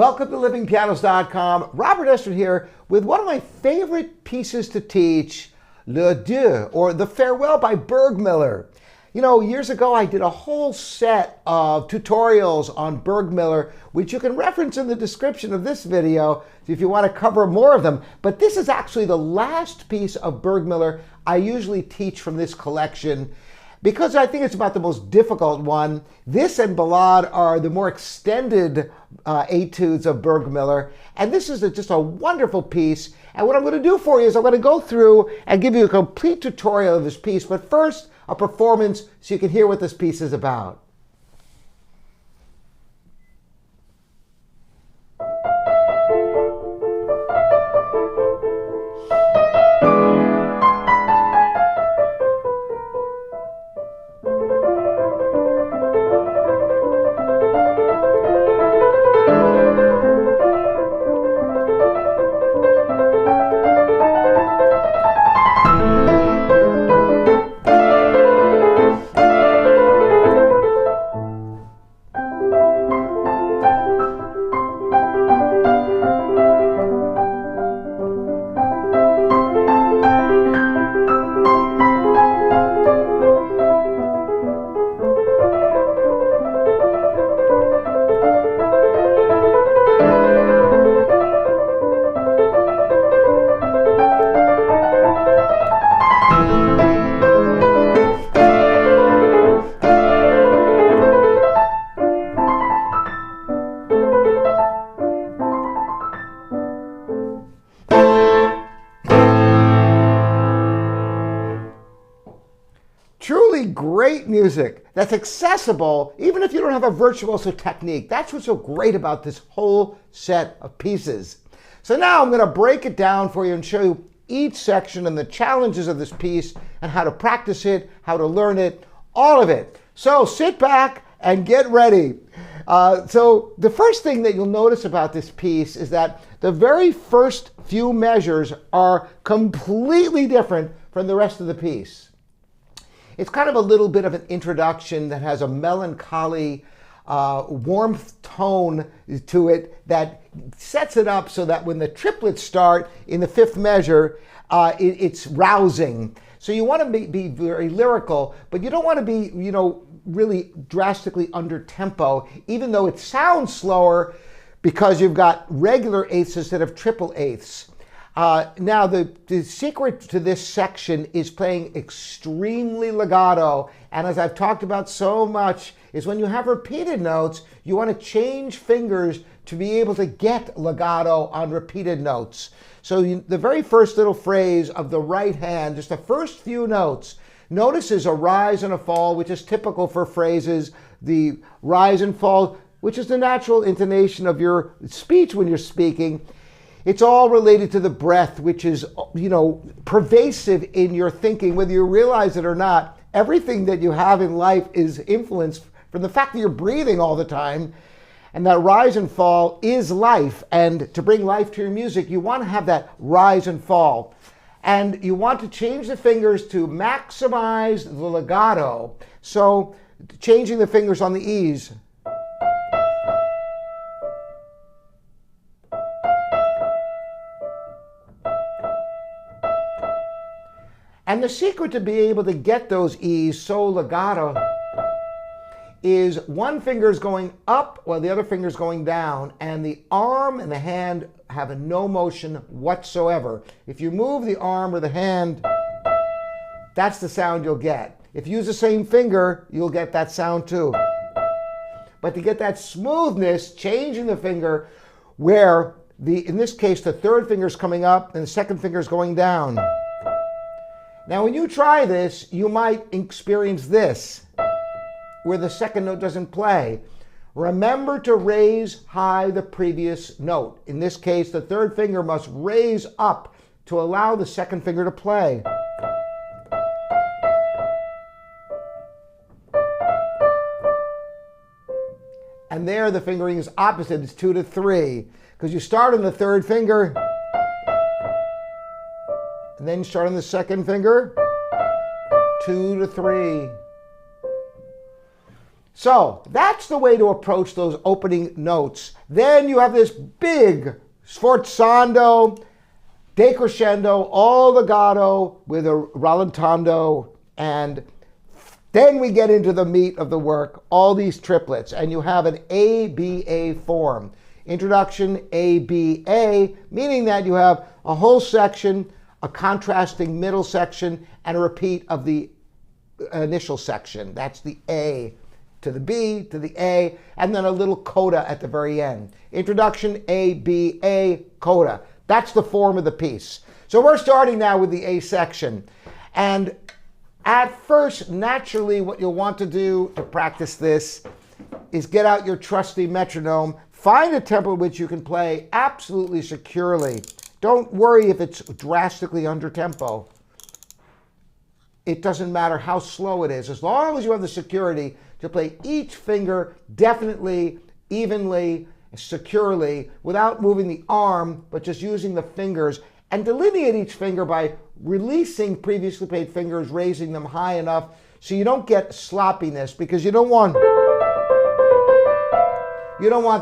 Welcome to livingpianos.com. Robert Esther here with one of my favorite pieces to teach, Le Dieu, or The Farewell by Burgmuller. You know, years ago I did a whole set of tutorials on Burgmuller, which you can reference in the description of this video if you want to cover more of them. But this is actually the last piece of Burgmuller I usually teach from this collection, because I think it's about the most difficult one. This and Ballade are the more extended etudes of Burgmuller, and this is just a wonderful piece. And what I'm going to do for you is I'm going to go through and give you a complete tutorial of this piece, but first a performance so you can hear what this piece is about. Truly great music that's accessible even if you don't have a virtuoso technique. That's what's so great about this whole set of pieces. So now I'm going to break it down for you and show you each section and the challenges of this piece and how to practice it, how to learn it, all of it. So sit back and get ready. So the first thing that you'll notice about this piece is that the very first few measures are completely different from the rest of the piece. It's kind of a little bit of an introduction that has a melancholy, warmth tone to it that sets it up so that when the triplets start in the fifth measure, it's rousing. So you want to be very lyrical, but you don't want to be, really drastically under tempo, even though it sounds slower because you've got regular eighths instead of triple eighths. Now, the secret to this section is playing extremely legato, and as I've talked about so much, is when you have repeated notes, you want to change fingers to be able to get legato on repeated notes. So the very first little phrase of the right hand, just the first few notes, notice is a rise and a fall, which is typical for phrases. The rise and fall, which is the natural intonation of your speech when you're speaking. It's all related to the breath, which is, pervasive in your thinking, whether you realize it or not. Everything that you have in life is influenced from the fact that you're breathing all the time. And that rise and fall is life. And to bring life to your music, you want to have that rise and fall. And you want to change the fingers to maximize the legato. So changing the fingers on the E's. And the secret to be able to get those E's so legato is one finger is going up while the other finger is going down, and the arm and the hand have no motion whatsoever. If you move the arm or the hand, that's the sound you'll get. If you use the same finger, you'll get that sound too. But to get that smoothness, changing the finger where, in this case, the third finger is coming up and the second finger is going down. Now, when you try this, you might experience this, where the second note doesn't play. Remember to raise high the previous note. In this case, the third finger must raise up to allow the second finger to play. And there, the fingering is opposite. It's 2 to 3, because you start on the third finger, and then you start on the second finger, 2 to 3. So that's the way to approach those opening notes. Then you have this big sforzando, decrescendo, all legato with a rallentando, and then we get into the meat of the work, all these triplets, and you have an ABA form. Introduction, ABA, meaning that you have a whole section, a contrasting middle section, and a repeat of the initial section. That's the A to the B to the A, and then a little coda at the very end. Introduction, ABA, coda. That's the form of the piece. So we're starting now with the A section. And at first, naturally, what you'll want to do to practice this is get out your trusty metronome, find a tempo which you can play absolutely securely. Don't worry if it's drastically under tempo. It doesn't matter how slow it is, as long as you have the security to play each finger definitely, evenly, securely, without moving the arm, but just using the fingers, and delineate each finger by releasing previously played fingers, raising them high enough so you don't get sloppiness, because you don't want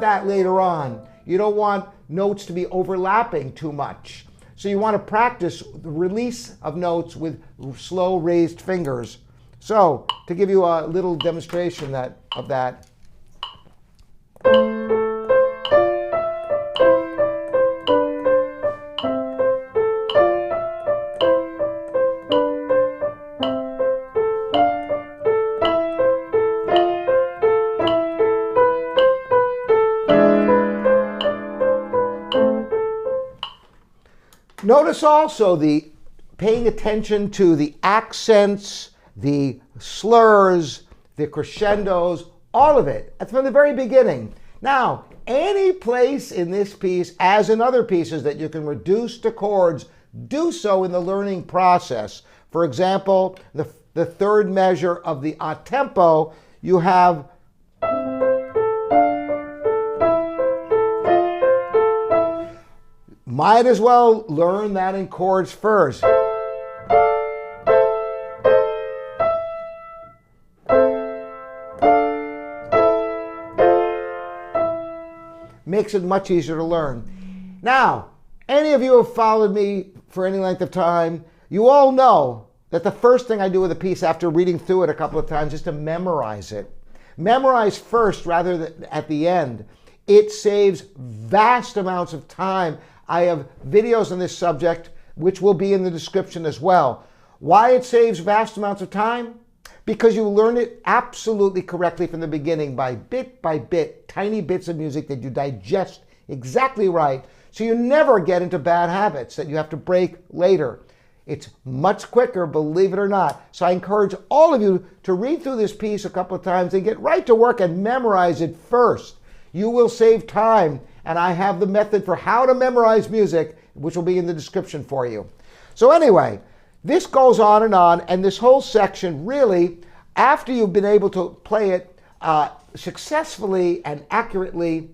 that later on. You don't want notes to be overlapping too much. So you want to practice the release of notes with slow raised fingers. So to give you a little demonstration of that. Notice also the paying attention to the accents, the slurs, the crescendos, all of it. That's from the very beginning. Now, any place in this piece, as in other pieces that you can reduce to chords, do so in the learning process. For example, the third measure of the a tempo, you have might as well learn that in chords first. Makes it much easier to learn. Now, any of you who have followed me for any length of time, you all know that the first thing I do with a piece after reading through it a couple of times is to memorize it. Memorize first rather than at the end. It saves vast amounts of time. I have videos on this subject, which will be in the description as well. Why it saves vast amounts of time? Because you learn it absolutely correctly from the beginning by bit, tiny bits of music that you digest exactly right, so you never get into bad habits that you have to break later. It's much quicker, believe it or not. So I encourage all of you to read through this piece a couple of times and get right to work and memorize it first. You will save time, and I have the method for how to memorize music, which will be in the description for you. So anyway, this goes on, and this whole section really, after you've been able to play it successfully and accurately,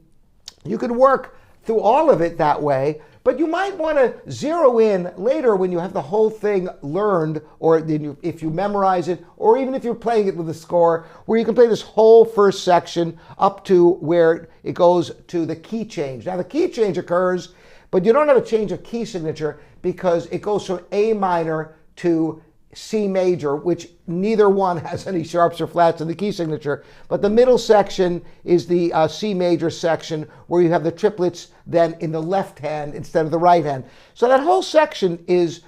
you can work through all of it that way, but you might want to zero in later when you have the whole thing learned, or if you memorize it, or even if you're playing it with a score, where you can play this whole first section up to where it goes to the key change. Now the key change occurs, but you don't have a change of key signature because it goes from A minor to C major, which neither one has any sharps or flats in the key signature. But the middle section is the C major section, where you have the triplets then in the left hand instead of the right hand. So that whole section is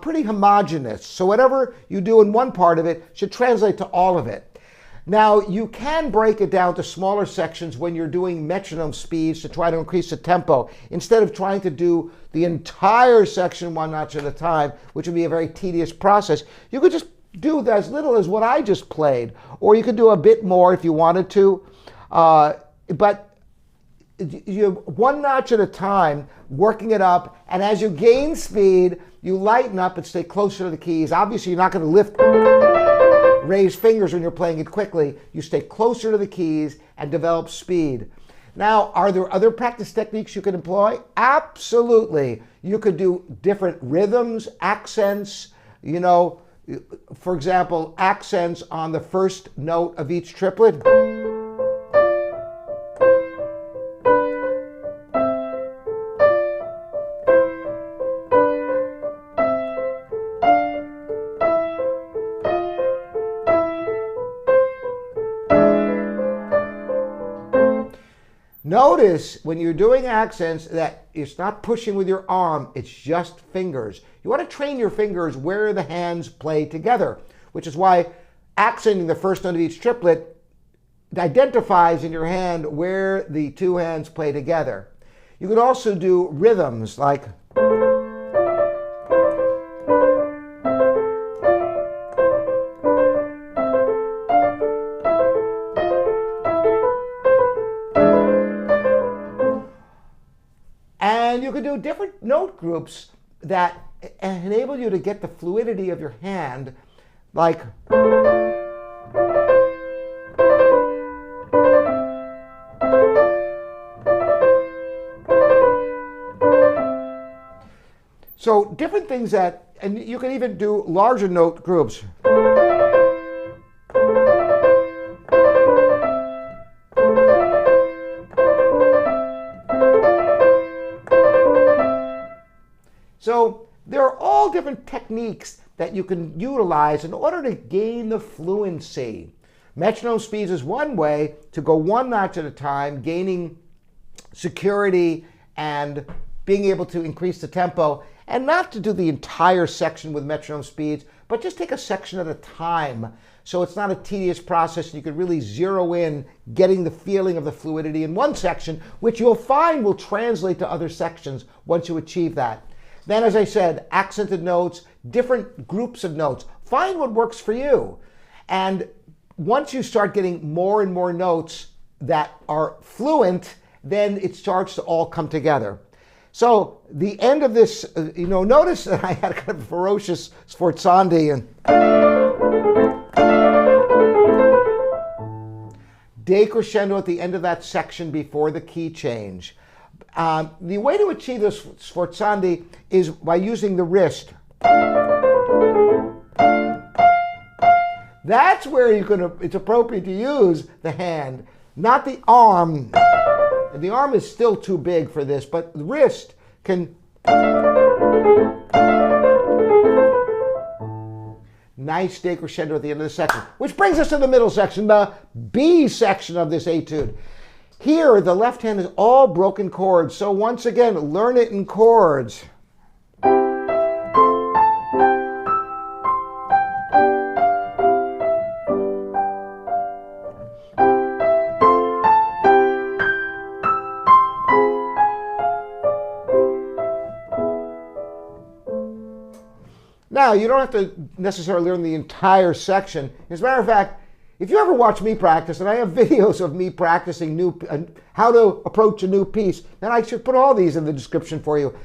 pretty homogeneous. So whatever you do in one part of it should translate to all of it. Now, you can break it down to smaller sections when you're doing metronome speeds to try to increase the tempo, instead of trying to do the entire section one notch at a time, which would be a very tedious process. You could just do as little as what I just played, or you could do a bit more if you wanted to. But you one notch at a time, working it up, and as you gain speed, you lighten up and stay closer to the keys. Obviously, you're not going to raise fingers when you're playing it quickly. You stay closer to the keys and develop speed. Now, are there other practice techniques you can employ? Absolutely. You could do different rhythms, accents, you know, for example, accents on the first note of each triplet. Notice when you're doing accents that it's not pushing with your arm, it's just fingers. You want to train your fingers where the hands play together, which is why accenting the first note of each triplet identifies in your hand where the two hands play together. You could also do rhythms like and you could do different note groups that enable you to get the fluidity of your hand, like so different things that, and you can even do larger note groups. So there are all different techniques that you can utilize in order to gain the fluency. Metronome speeds is one way to go one notch at a time, gaining security and being able to increase the tempo, and not to do the entire section with metronome speeds, but just take a section at a time. So it's not a tedious process, and you can really zero in getting the feeling of the fluidity in one section, which you'll find will translate to other sections once you achieve that. Then, as I said, accented notes, different groups of notes. Find what works for you. And once you start getting more and more notes that are fluent, then it starts to all come together. So the end of this, notice that I had kind of ferocious sforzandi and decrescendo at the end of that section before the key change. The way to achieve this sforzandi is by using the wrist. That's where it's appropriate to use the hand, not the arm. The arm is still too big for this, but the wrist can. Nice decrescendo at the end of the section, which brings us to the middle section, the B section of this etude. Here, the left hand is all broken chords, so once again, learn it in chords. Now, you don't have to necessarily learn the entire section. As a matter of fact, if you ever watch me practice, and I have videos of me practicing how to approach a new piece, then I should put all these in the description for you.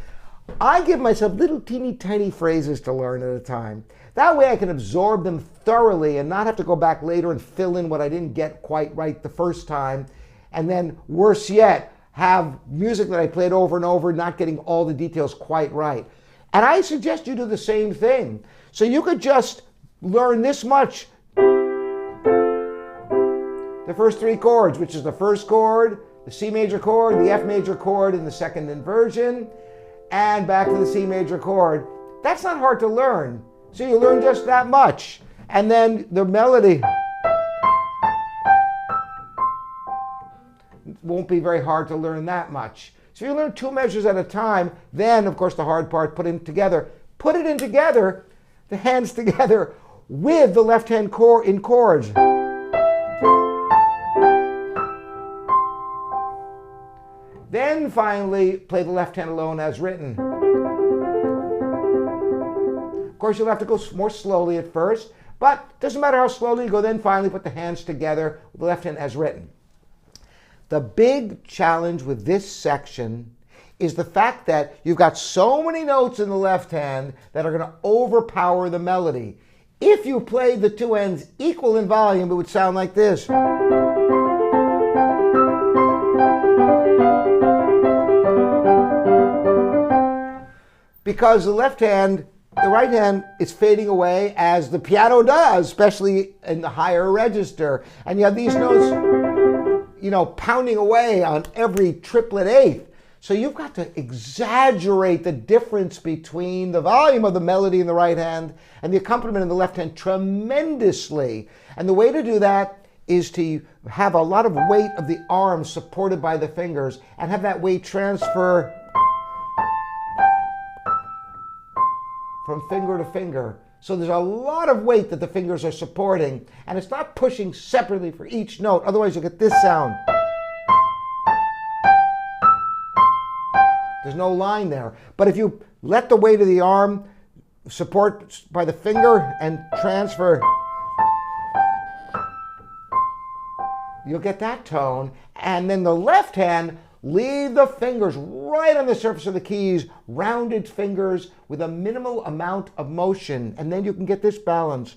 I give myself little teeny tiny phrases to learn at a time. That way I can absorb them thoroughly and not have to go back later and fill in what I didn't get quite right the first time. And then, worse yet, have music that I played over and over, not getting all the details quite right. And I suggest you do the same thing. So you could just learn this much. The first three chords, which is the first chord, the C major chord, the F major chord in the second inversion, and back to the C major chord. That's not hard to learn. So you learn just that much. And then the melody won't be very hard to learn that much. So you learn two measures at a time. Then, of course, the hard part, put it in together. Put it in together, the hands together, with the left hand chord in chords. Then finally, play the left hand alone as written. Of course, you'll have to go more slowly at first, but it doesn't matter how slowly you go. Then finally, put the hands together with the left hand as written. The big challenge with this section is the fact that you've got so many notes in the left hand that are going to overpower the melody. If you played the two ends equal in volume, it would sound like this. Because the right hand is fading away as the piano does, especially in the higher register. And you have these notes, pounding away on every triplet eighth. So you've got to exaggerate the difference between the volume of the melody in the right hand and the accompaniment in the left hand tremendously. And the way to do that is to have a lot of weight of the arms supported by the fingers and have that weight transfer from finger to finger. So there's a lot of weight that the fingers are supporting, and it's not pushing separately for each note. Otherwise, you'll get this sound. There's no line there. But if you let the weight of the arm support by the finger and transfer, you'll get that tone. And then the left hand, leave the fingers right on the surface of the keys, rounded fingers with a minimal amount of motion, and then you can get this balance.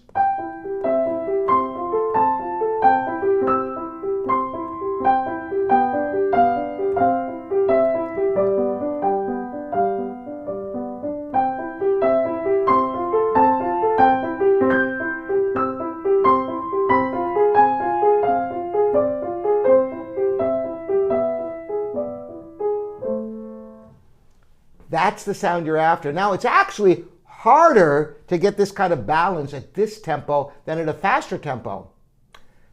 That's the sound you're after. Now, it's actually harder to get this kind of balance at this tempo than at a faster tempo,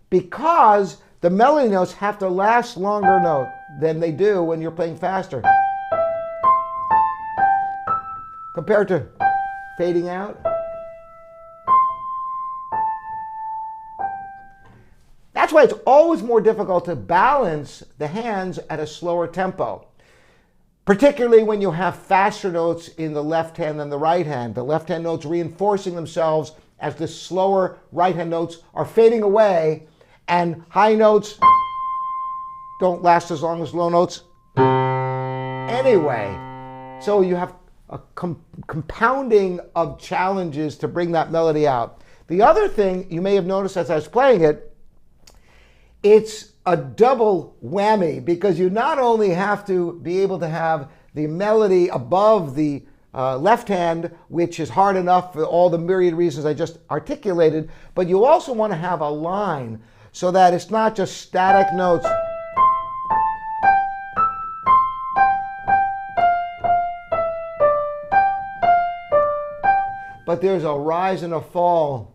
because the melody notes have to last longer than they do when you're playing faster, compared to fading out. That's why it's always more difficult to balance the hands at a slower tempo, particularly when you have faster notes in the left hand than the right hand. The left hand notes reinforcing themselves as the slower right hand notes are fading away, and high notes don't last as long as low notes anyway. So you have a compounding of challenges to bring that melody out. The other thing you may have noticed as I was playing it, it's a double whammy, because you not only have to be able to have the melody above the left hand, which is hard enough for all the myriad reasons I just articulated, but you also want to have a line so that it's not just static notes. But there's a rise and a fall.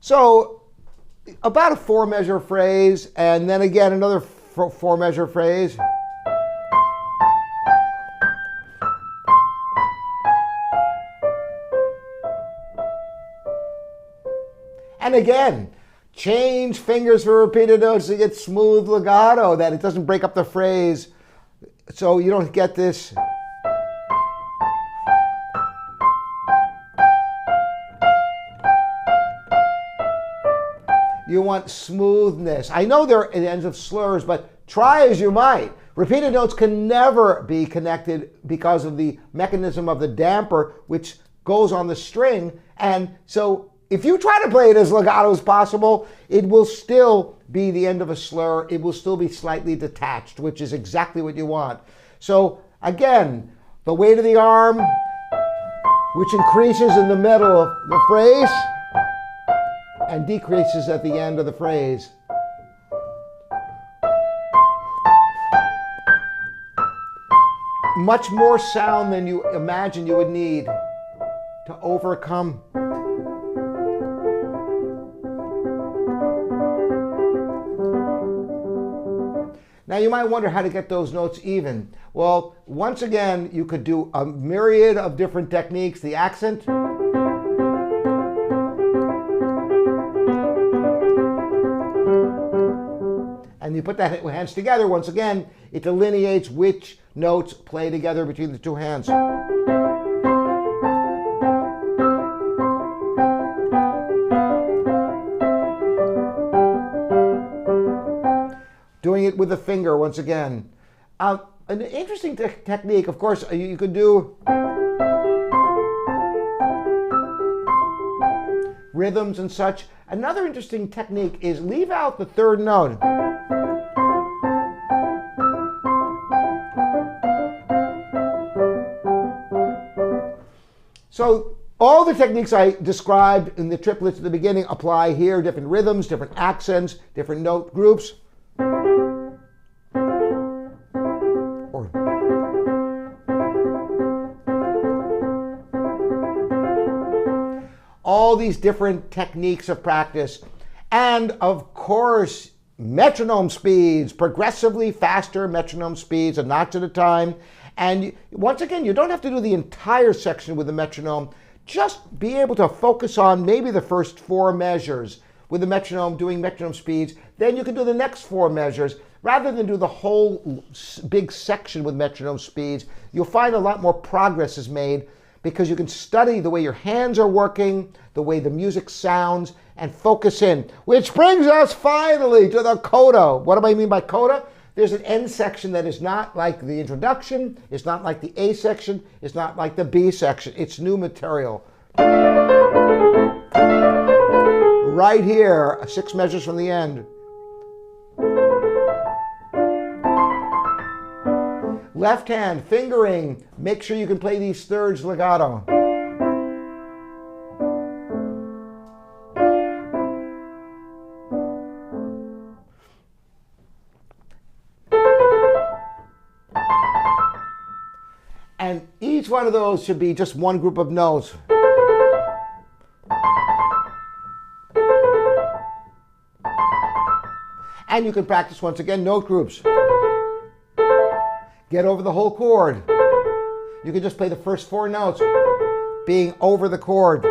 So about a 4-measure phrase, and then again another 4-measure phrase. And again, change fingers for repeated notes to get smooth legato, that it doesn't break up the phrase, so you don't get this. You want smoothness. I know there are ends of slurs, but try as you might. Repeated notes can never be connected because of the mechanism of the damper, which goes on the string. And so if you try to play it as legato as possible, it will still be the end of a slur. It will still be slightly detached, which is exactly what you want. So again, the weight of the arm, which increases in the middle of the phrase and decreases at the end of the phrase. Much more sound than you imagine you would need to overcome. Now you might wonder how to get those notes even. Well, once again, you could do a myriad of different techniques. The accent, and you put that hands together, once again, it delineates which notes play together between the two hands. Doing it with the finger, once again. An interesting technique, of course, you could do rhythms and such. Another interesting technique is leave out the third note. So all the techniques I described in the triplets at the beginning apply here. Different rhythms, different accents, different note groups. Or all these different techniques of practice. And of course, metronome speeds, progressively faster metronome speeds, a notch at a time. And once again, you don't have to do the entire section with the metronome. Just be able to focus on maybe the first 4 measures with the metronome, doing metronome speeds. Then you can do the next 4 measures. Rather than do the whole big section with metronome speeds, you'll find a lot more progress is made because you can study the way your hands are working, the way the music sounds, and focus in. Which brings us finally to the coda. What do I mean by coda? There's an end section that is not like the introduction, it's not like the A section, it's not like the B section. It's new material. Right here, 6 measures from the end. Left hand, fingering, make sure you can play these thirds legato. And each one of those should be just one group of notes. And you can practice once again note groups. Get over the whole chord. You can just play the first 4 notes being over the chord.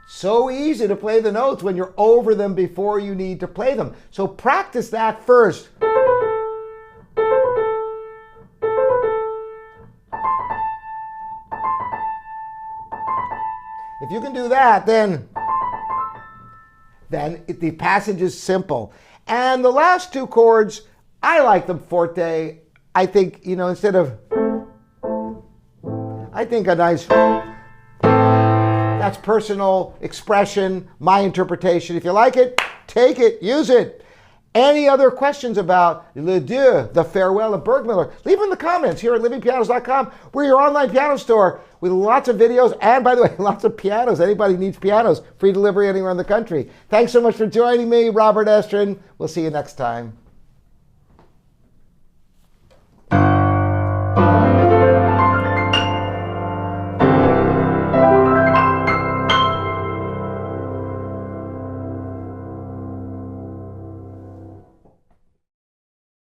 So easy to play the notes when you're over them before you need to play them. So practice that first. If you can do that, then the passage is simple. And the last 2 chords, I like them forte. I think, instead of, I think a nice, that's personal expression, my interpretation. If you like it, take it, use it. Any other questions about Le Dieu, the farewell of Burgmuller, leave them in the comments here at livingpianos.com. We're your online piano store with lots of videos and, by the way, lots of pianos. Anybody needs pianos, free delivery anywhere in the country. Thanks so much for joining me, Robert Estrin. We'll see you next time.